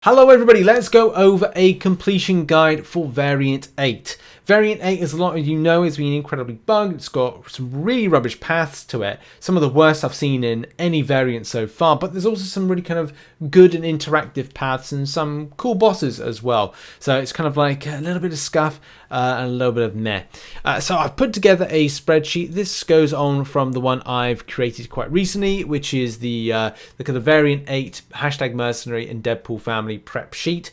Hello everybody, let's go over a completion guide for Variant 8. Variant 8, as a lot of you know, has been incredibly bugged. It's got some really rubbish paths to it. Some of the worst I've seen in any variant so far, but there's also some really kind of good and interactive paths and some cool bosses as well. So it's kind of like a little bit of scuff and a little bit of meh. So I've put together a spreadsheet. This goes on from the one I've created quite recently, which is the kind of Variant 8 #mercenary and Deadpool family prep sheet,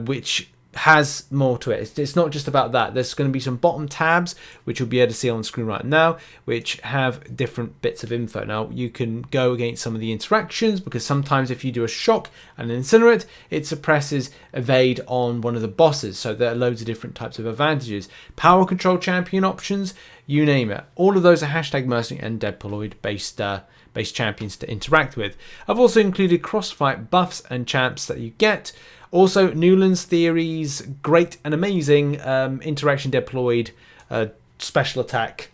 which has more to it. It's not just about that. There's going to be some bottom tabs which you'll be able to see on the screen right now, which have different bits of info. Now you can go against some of the interactions, because sometimes if you do a shock and an incinerate, it suppresses evade on one of the bosses. So there are loads of different types of advantages. Power control champion options, you name it. All of those are #mercenary and Deadpooloid based champions to interact with. I've also included crossfight buffs and champs that you get. Also, Newland's theories, great and amazing interaction Deadpooloid special attack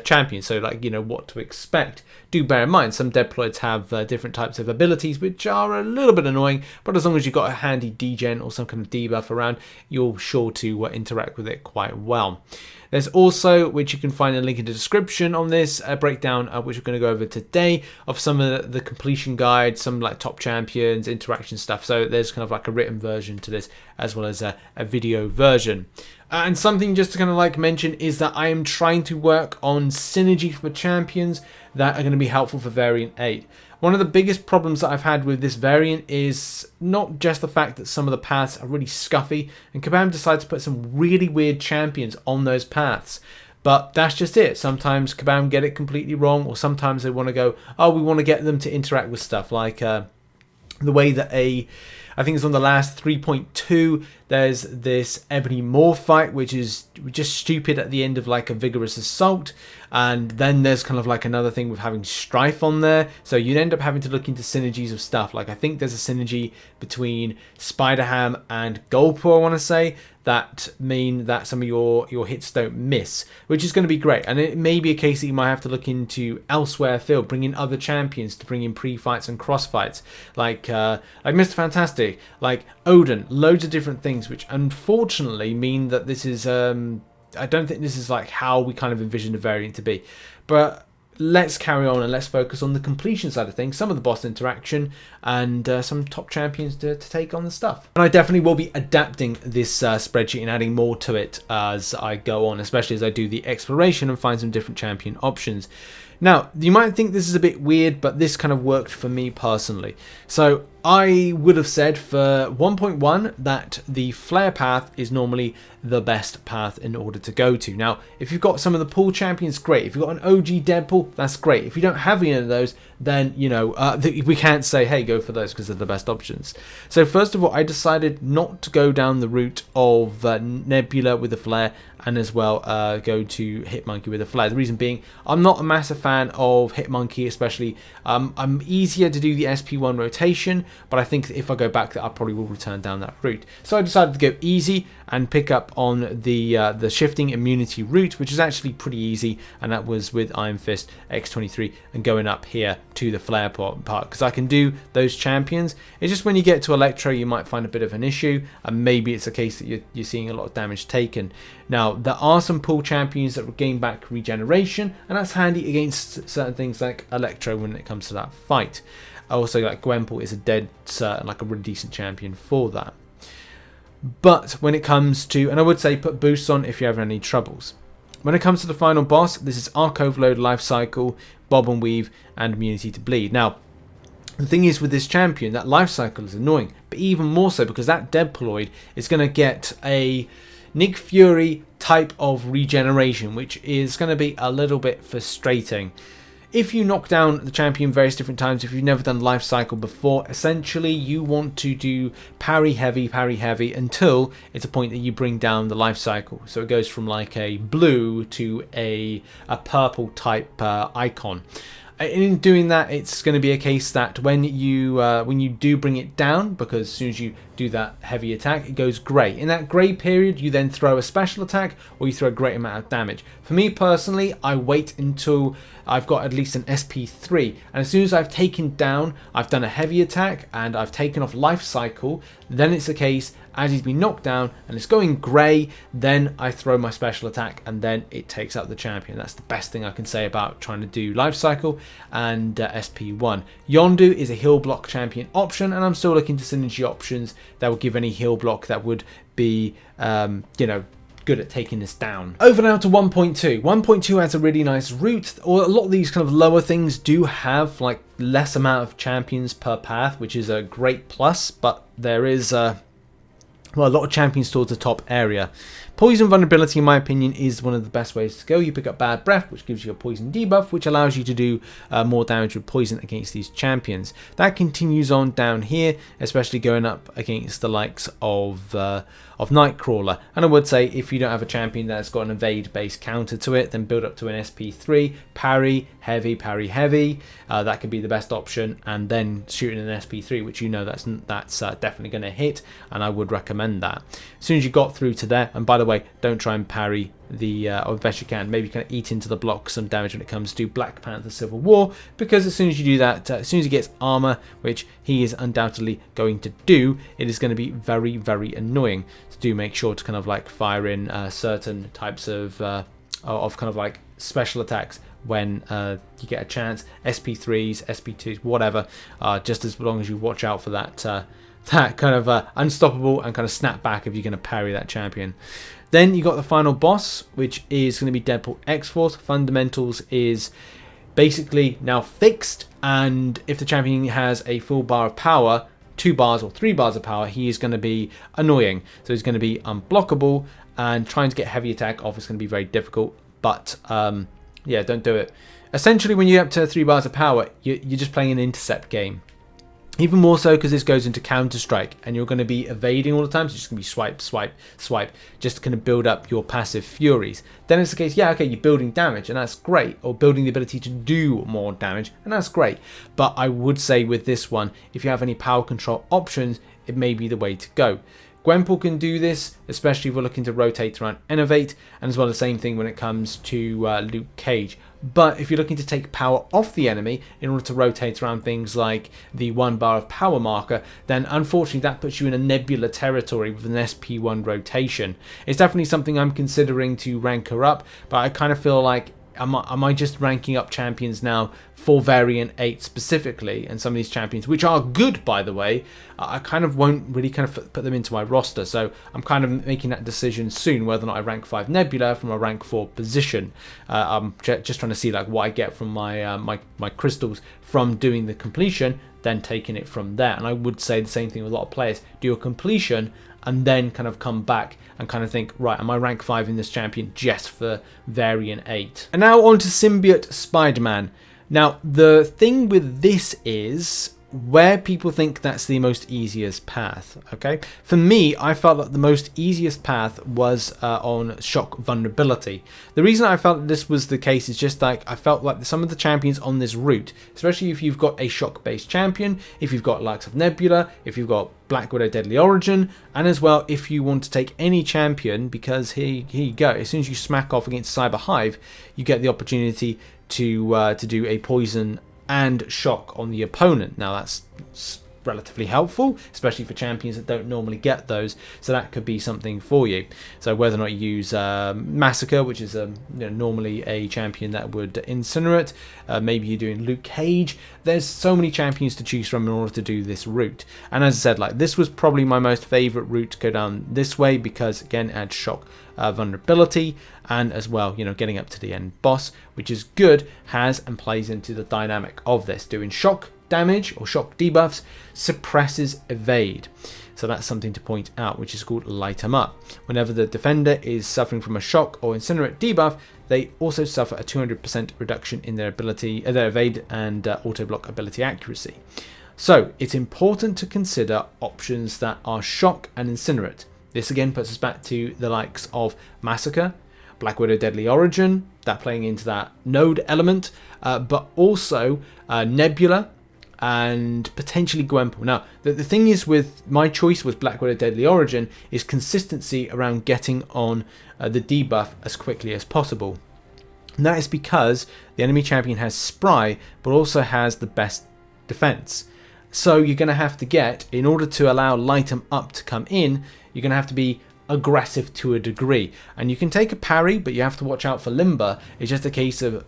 champion. So, like, you know, what to expect. Do bear in mind, some Deadpooloids have different types of abilities, which are a little bit annoying, but as long as you've got a handy degen or some kind of debuff around, you're sure to interact with it quite well. There's also, which you can find a link in the description on this, a breakdown which we're going to go over today of some of the completion guides, some like top champions, interaction stuff. So there's kind of like a written version to this as well as a video version. And something just to kind of like mention is that I am trying to work on synergy for champions that are going to be helpful for Variant 8. One of the biggest problems that I've had with this variant is not just the fact that some of the paths are really scuffy, and Kabam decided to put some really weird champions on those paths. But that's just it. Sometimes Kabam get it completely wrong, or sometimes they want to go, oh, we want to get them to interact with stuff. Like the way that I think it's on the last 3.2, there's this Ebony Morph fight, which is just stupid at the end of like a vigorous assault. And then there's kind of like another thing with having Strife on there. So you'd end up having to look into synergies of stuff. Like I think there's a synergy between Spider-Ham and Gulpo, I want to say, that mean that some of your hits don't miss, which is going to be great. And it may be a case that you might have to look into elsewhere field, bring in other champions to bring in pre-fights and cross-fights, like Mr. Fantastic, like Odin, loads of different things, which unfortunately mean that this is I don't think this is like how we kind of envisioned the variant to be. But let's carry on and let's focus on the completion side of things, some of the boss interaction, and some top champions to take on the stuff. And I definitely will be adapting this spreadsheet and adding more to it as I go on, especially as I do the exploration and find some different champion options. Now, you might think this is a bit weird, but this kind of worked for me personally. So I would have said for 1.1 that the flare path is normally the best path in order to go to. Now, if you've got some of the pool champions, great. If you've got an OG Deadpool, that's great. If you don't have any of those, then, you know, we can't say, hey, go for those because they're the best options. So first of all, I decided not to go down the route of Nebula with the flare and as well go to Hitmonkey with a flare. The reason being, I'm not a massive fan of Hitmonkey, especially. I'm easier to do the SP1 rotation, but I think if I go back, I probably will return down that route. So I decided to go easy and pick up on the shifting immunity route, which is actually pretty easy, and that was with Iron Fist X23 and going up here to the flare part, because I can do those champions. It's just when you get to Electro, you might find a bit of an issue, and maybe it's a case that you're seeing a lot of damage taken. Now, there are some pool champions that gain back regeneration, and that's handy against certain things like Electro when it comes to that fight. Also, like Gwenpool is a dead certain, like a really decent champion for that. But when it comes to, and I would say put boosts on if you have any troubles. When it comes to the final boss, this is Arc Overload, Life Cycle, Bob and Weave, and Immunity to Bleed. Now, the thing is with this champion, that life cycle is annoying, but even more so because that Deadpooloid is going to get a Nick Fury type of regeneration, which is going to be a little bit frustrating. If you knock down the champion various different times, if you've never done life cycle before, essentially you want to do parry heavy until it's a point that you bring down the life cycle. So it goes from like a blue to a purple type icon. In doing that, it's going to be a case that when you do bring it down, because as soon as you do that heavy attack, it goes grey. In that grey period, you then throw a special attack or you throw a great amount of damage. For me personally, I wait until I've got at least an SP3, and as soon as I've taken down, I've done a heavy attack and I've taken off life cycle, then it's a case as he's been knocked down and it's going grey, then I throw my special attack and then it takes out the champion. That's the best thing I can say about trying to do life cycle and SP1. Yondu is a heal block champion option, and I'm still looking to synergy options that will give any heal block that would be, good at taking this down. Over now to 1.2. 1.2 has a really nice route, or a lot of these kind of lower things do have like less amount of champions per path, which is a great plus, but there is a lot of champions towards the top area. Poison vulnerability, in my opinion, is one of the best ways to go. You pick up bad breath, which gives you a poison debuff, which allows you to do more damage with poison against these champions. That continues on down here, especially going up against the likes of Nightcrawler. And I would say if you don't have a champion that's got an evade based counter to it, then build up to an SP3, parry heavy, parry heavy. That could be the best option, and then shooting an SP3, which that's definitely going to hit, and I would recommend that. As soon as you got through to there, and by the way, don't try and parry or best you can, maybe kind of eat into the block some damage when it comes to Black Panther Civil War, because as soon as you do that, as soon as he gets armor, which he is undoubtedly going to do, it is going to be very, very annoying. So do make sure to kind of like fire in certain types of kind of like special attacks when you get a chance. SP3s, SP2s, whatever, just as long as you watch out for that that kind of unstoppable and kind of snap back if you're going to parry that champion. Then you got the final boss, which is going to be Deadpool X-Force. Fundamentals is basically now fixed, and if the champion has a full bar of power, 2 bars or 3 bars of power, he is going to be annoying. So he's going to be unblockable, and trying to get heavy attack off is going to be very difficult. But yeah, don't do it. Essentially, when you get up to 3 bars of power, you're just playing an intercept game. Even more so because this goes into Counter-Strike, and you're going to be evading all the time, so it's just going to be swipe, swipe, swipe, just to kind of build up your passive furies. Then it's the case, yeah, okay, you're building damage, and that's great, or building the ability to do more damage, and that's great. But I would say with this one, if you have any power control options, it may be the way to go. Gwenpool can do this, especially if we're looking to rotate around Innovate, and as well the same thing when it comes to Luke Cage. But if you're looking to take power off the enemy in order to rotate around things like the 1 bar of power marker, then unfortunately that puts you in a Nebula territory with an SP1 rotation. It's definitely something I'm considering to rank her up, but I kind of feel like am I just ranking up champions now for Variant 8 specifically, and some of these champions, which are good by the way, I kind of won't really kind of put them into my roster, so I'm kind of making that decision soon whether or not I rank 5 Nebula from a rank 4 position. I'm just trying to see like what I get from my my crystals from doing the completion, then taking it from there. And I would say the same thing with a lot of players, do a completion and then kind of come back and kind of think, right, am I rank 5 in this champion just for Variant 8? And now on to Symbiote Spider-Man. Now, the thing with this is where people think that's the most easiest path, okay? For me, I felt that the most easiest path was on shock vulnerability. The reason I felt this was the case is just like I felt like some of the champions on this route, especially if you've got a shock-based champion, if you've got likes of Nebula, if you've got Black Widow Deadly Origin, and as well if you want to take any champion, because here you go, as soon as you smack off against Cyber Hive, you get the opportunity to do a poison and shock on the opponent. Now that's relatively helpful, especially for champions that don't normally get those, so that could be something for you. So whether or not you use Massacre, which is normally a champion that would incinerate, maybe you're doing Luke Cage, there's so many champions to choose from in order to do this route. And as I said, like this was probably my most favorite route to go down this way, because again it adds shock vulnerability, and as well, getting up to the end boss, which is good, has and plays into the dynamic of this. Doing shock damage or shock debuffs suppresses evade, so that's something to point out, which is called light 'em up. Whenever the defender is suffering from a shock or incinerate debuff, they also suffer a 200% reduction in their ability, their evade and auto block ability accuracy. So it's important to consider options that are shock and incinerate. This again puts us back to the likes of Massacre, Black Widow Deadly Origin, that playing into that node element, but also Nebula and potentially Gwenpool. Now, the thing is with my choice with Black Widow Deadly Origin is consistency around getting on the debuff as quickly as possible. And that is because the enemy champion has Spry, but also has the best defense. So you're going to have to get, in order to allow Light 'em Up to come in, you're going to have to be aggressive to a degree, and you can take a parry, but you have to watch out for limber. It's just a case of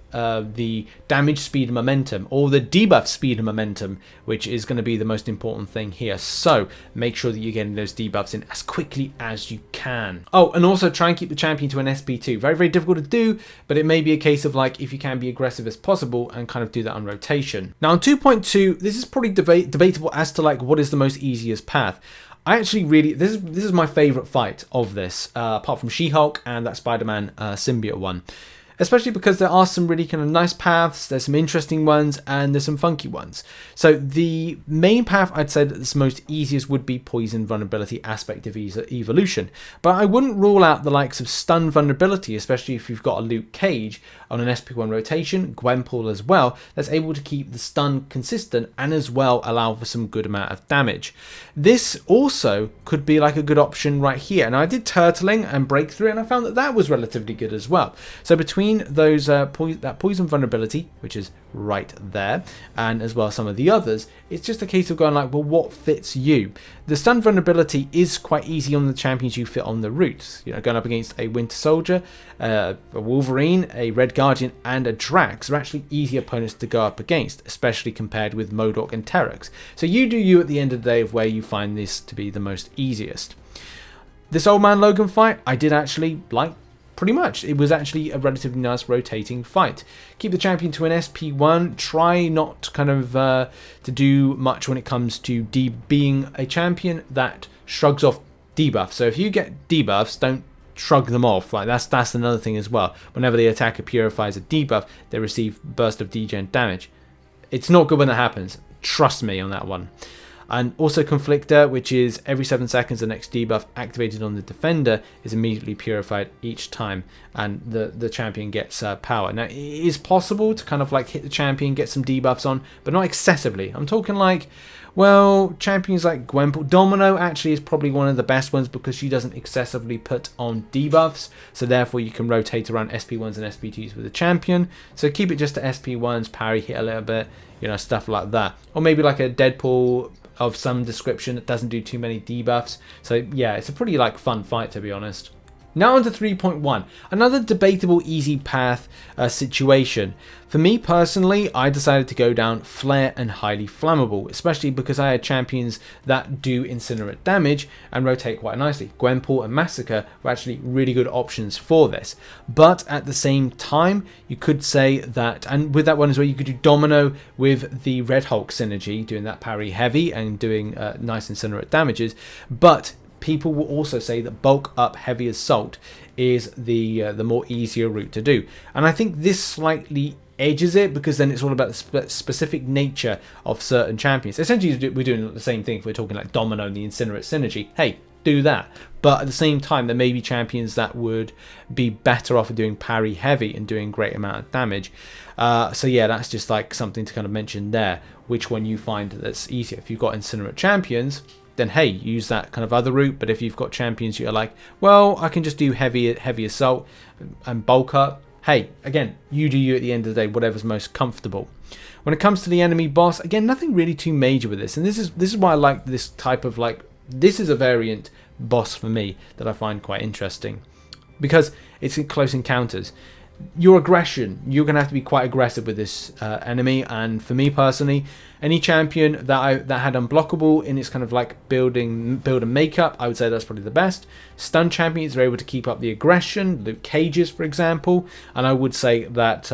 the damage, speed and momentum, or the debuff, speed and momentum, which is going to be the most important thing here. So make sure that you're getting those debuffs in as quickly as you can. Oh, and also try and keep the champion to an SP2. Very, very difficult to do, but it may be a case of like, if you can be aggressive as possible and kind of do that on rotation. Now on 2.2, this is probably debatable as to like what is the most easiest path. I actually really, this is my favorite fight of this, apart from She-Hulk and that Spider-Man symbiote one. Especially because there are some really kind of nice paths, there's some interesting ones, and there's some funky ones. So the main path I'd say that's most easiest would be Poison Vulnerability aspect of evolution. But I wouldn't rule out the likes of Stun Vulnerability, especially if you've got a Luke Cage on an SP1 rotation, Gwenpool as well, that's able to keep the stun consistent and as well allow for some good amount of damage. This also could be like a good option right here. And I did Turtling and Breakthrough, and I found that that was relatively good as well. So between those that Poison Vulnerability, which is right there, and as well as some of the others, it's just a case of going like, well, what fits you? The Stun Vulnerability is quite easy on the champions you fit on the routes. You know, going up against a Winter Soldier, a Wolverine, a Red Guardian, and a Drax are actually easy opponents to go up against, especially compared with MODOK and Terex. So you do you at the end of the day of where you find this to be the most easiest. This Old Man Logan fight, I did actually like pretty much. It was actually a relatively nice rotating fight. Keep the champion to an SP1. Try not kind of to do much when it comes to being a champion that shrugs off debuffs. So if you get debuffs, don't shrug them off. Like that's another thing as well. Whenever the attacker purifies a debuff, they receive burst of degen damage. It's not good when that happens. Trust me on that one. And also Conflictor, which is every 7 seconds the next debuff activated on the defender is immediately purified each time, and the champion gets power. Now it is possible to kind of like hit the champion, get some debuffs on, but not excessively. I'm talking like, well, champions like Gwenpool. Domino actually is probably one of the best ones because she doesn't excessively put on debuffs, so therefore you can rotate around SP1s and SP2s with the champion. So keep it just to SP1s, parry, hit a little bit, you know, stuff like that. Or maybe like a Deadpool of some description that doesn't do too many debuffs. So yeah, it's a pretty like fun fight, to be honest. Now on to 3.1, another debatable easy path situation. For me personally, I decided to go down Flare and Highly Flammable, especially because I had champions that do incinerate damage and rotate quite nicely. Gwenpool and Massacre were actually really good options for this. But at the same time, you could say that, and with that one as well, you could do Domino with the Red Hulk synergy, doing that parry heavy and doing nice incinerate damages. But people will also say that bulk up heavy assault is the more easier route to do, and I think this slightly edges it because then it's all about the specific nature of certain champions. Essentially, we're doing the same thing if we're talking like Domino and the Incinerate synergy. Hey, do that, but at the same time, there may be champions that would be better off doing parry heavy and doing great amount of damage. So yeah, that's just like something to kind of mention there. Which one you find that's easier? If you've got Incinerate champions, then hey, use that kind of other route. But if you've got champions you're like, well, I can just do heavy assault and bulk up, hey, again, you do you at the end of the day, whatever's most comfortable. When it comes to the enemy boss, again, nothing really too major with this, and this is why I like this type of like, this is a variant boss for me that I find quite interesting because it's in close encounters. Your aggression, you're going to have to be quite aggressive with this enemy, and for me personally, any champion that had unblockable in its kind of like build and makeup, I would say that's probably the best. Stun champions are able to keep up the aggression, Luke Cages for example, and I would say that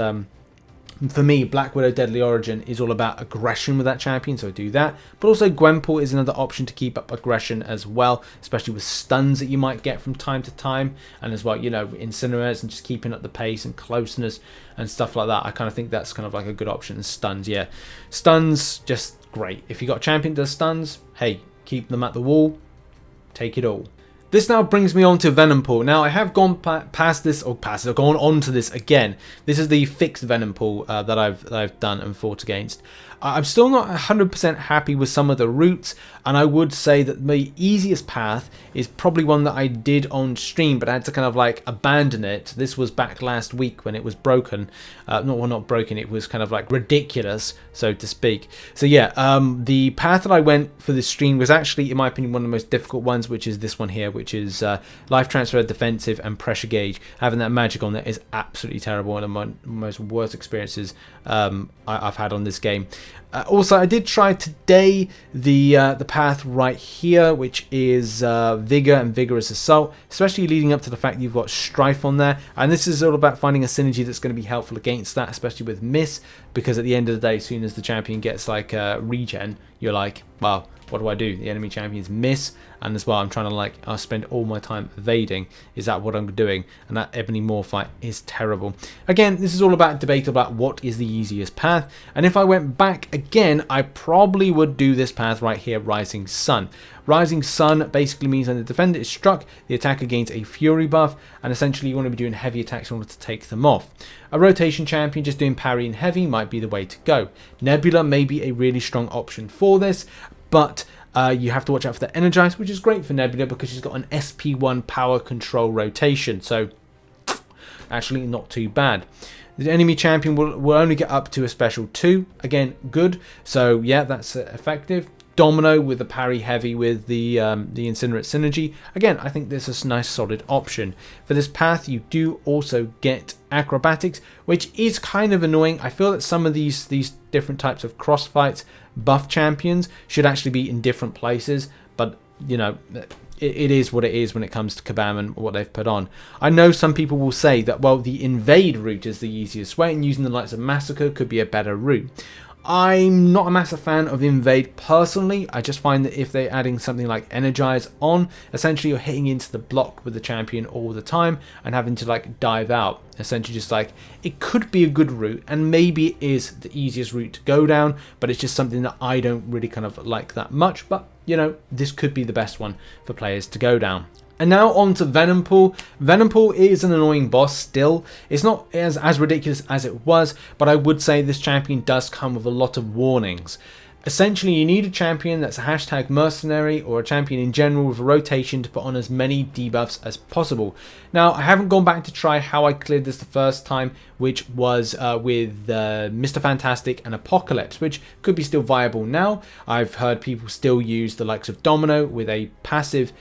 for me, Black Widow Deadly Origin is all about aggression with that champion, so I do that. But also Gwenpool is another option to keep up aggression as well, especially with stuns that you might get from time to time, and as well, you know, incinerators and just keeping up the pace and closeness and stuff like that. I kind of think that's kind of like a good option. And stuns, yeah, stuns just great. If you got a champion that does stuns, hey, keep them at the wall, take it all. This now brings me on to Venompool. Now, I have gone past this, I've gone on to this again. This is the fixed Venompool that I've done and fought against. I'm still not 100% happy with some of the routes, and I would say that the easiest path is probably one that I did on stream, but I had to kind of like abandon it. This was back last week when it was broken. Not broken, it was kind of like ridiculous, so to speak. So yeah, the path that I went for this stream was actually, in my opinion, one of the most difficult ones, which is this one here, which is life transfer, defensive, and pressure gauge. Having that magic on there is absolutely terrible. One of my most worst experiences I've had on this game. Also, I did try today the path right here, which is Vigor and Vigorous Assault, especially leading up to the fact that you've got Strife on there. And this is all about finding a synergy that's going to be helpful against that, especially with Miss, because at the end of the day, as soon as the champion gets like regen, you're like, well, what do? The enemy champions miss, and as well, I'm trying to like, I'll spend all my time evading. Is that what I'm doing? And that Ebony Maw fight is terrible. Again, this is all about debate about what is the easiest path. And if I went back again, I probably would do this path right here, Rising Sun. Rising Sun basically means when the defender is struck, the attacker gains a Fury buff, and essentially you want to be doing heavy attacks in order to take them off. A rotation champion just doing parry and heavy might be the way to go. Nebula may be a really strong option for this, but you have to watch out for the Energize, which is great for Nebula because she's got an SP1 power control rotation, so actually not too bad. The enemy champion will only get up to a special 2, again good, so yeah, that's effective. Domino with the parry heavy with the Incinerate synergy. Again, I think this is a nice solid option. For this path, you do also get acrobatics, which is kind of annoying. I feel that some of these different types of crossfights buff champions should actually be in different places, but you know, it is what it is when it comes to Kabam and what they've put on. I know some people will say that, well, the invade route is the easiest way and using the likes of Massacre could be a better route. I'm not a massive fan of Invade personally. I just find that if they're adding something like Energize on, essentially you're hitting into the block with the champion all the time and having to like dive out. Essentially just like, it could be a good route and maybe it is the easiest route to go down, but it's just something that I don't really kind of like that much. But you know, this could be the best one for players to go down. And now on to Venompool. Venompool is an annoying boss still. It's not as ridiculous as it was, but I would say this champion does come with a lot of warnings. Essentially, you need a champion that's a hashtag mercenary or a champion in general with a rotation to put on as many debuffs as possible. Now, I haven't gone back to try how I cleared this the first time, which was with Mr. Fantastic and Apocalypse, which could be still viable now. I've heard people still use the likes of Domino with a passive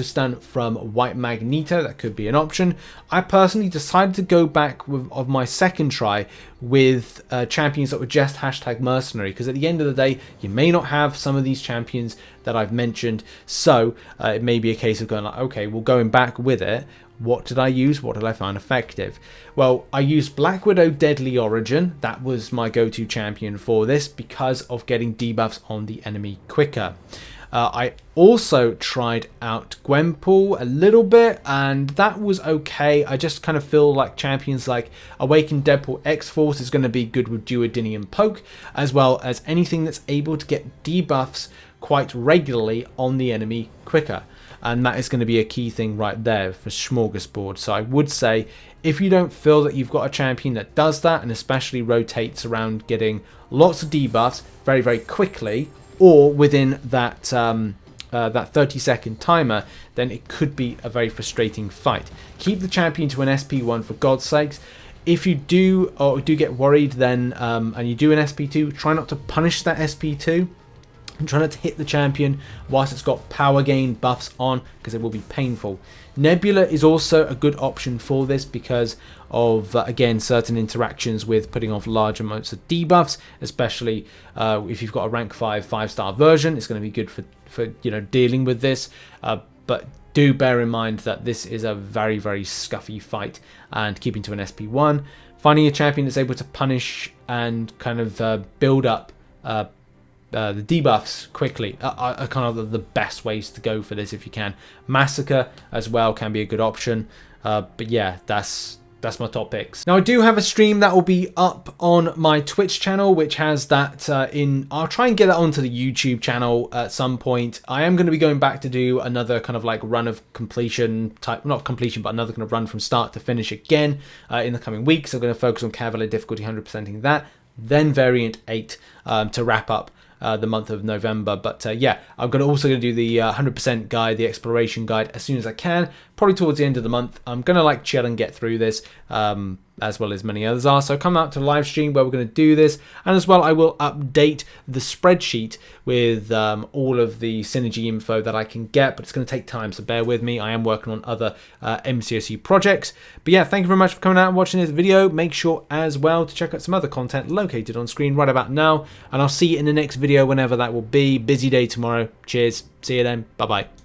stun from White Magneto. That could be an option. I personally decided to go back of my second try with champions that were just hashtag mercenary, because at the end of the day you may not have some of these champions that I've mentioned, so it may be a case of going like, okay, well, going back with it, what did I use? What did I find effective? Well, I used Black Widow Deadly Origin. That was my go-to champion for this because of getting debuffs on the enemy quicker. I also tried out Gwenpool a little bit, and that was okay. I just kind of feel like champions like Awakened Deadpool X-Force is going to be good with Duodinium Poke, as well as anything that's able to get debuffs quite regularly on the enemy quicker. And that is going to be a key thing right there for Smorgasbord. So I would say, if you don't feel that you've got a champion that does that, and especially rotates around getting lots of debuffs very, very quickly, or within that 30-second timer, then it could be a very frustrating fight. Keep the champion to an SP1 for God's sakes. If you do get worried, then and you do an SP2, try not to punish that SP2. And try not to hit the champion whilst it's got power gain buffs on, because it will be painful. Nebula is also a good option for this because of, again, certain interactions with putting off large amounts of debuffs, especially if you've got a rank 5 5-star version. It's going to be good for you know, dealing with this. But do bear in mind that this is a very, very scuffy fight, and keeping to an SP1, finding a champion that's able to punish and kind of build up the debuffs quickly are kind of the best ways to go for this if you can. Massacre as well can be a good option, but yeah, that's that's my top picks. Now I do have a stream that will be up on my Twitch channel, which has that I'll try and get it onto the YouTube channel at some point. I am going to be going back to do another kind of like run of completion type, not completion, but another kind of run from start to finish again in the coming weeks. I'm going to focus on Cavalier difficulty, 100%ing that, then variant 8 to wrap up the month of November. But yeah, I'm also going to do the 100% guide, the exploration guide, as soon as I can, probably towards the end of the month. I'm going to like chill and get through this, as well as many others are. So come out to live stream where we're going to do this, and as well I will update the spreadsheet with all of the synergy info that I can get, but it's going to take time, so bear with me. I am working on other MCOC projects. But yeah, thank you very much for coming out and watching this video. Make sure as well to check out some other content located on screen right about now, and I'll see you in the next video whenever that will be. Busy day tomorrow. Cheers, see you then, bye bye.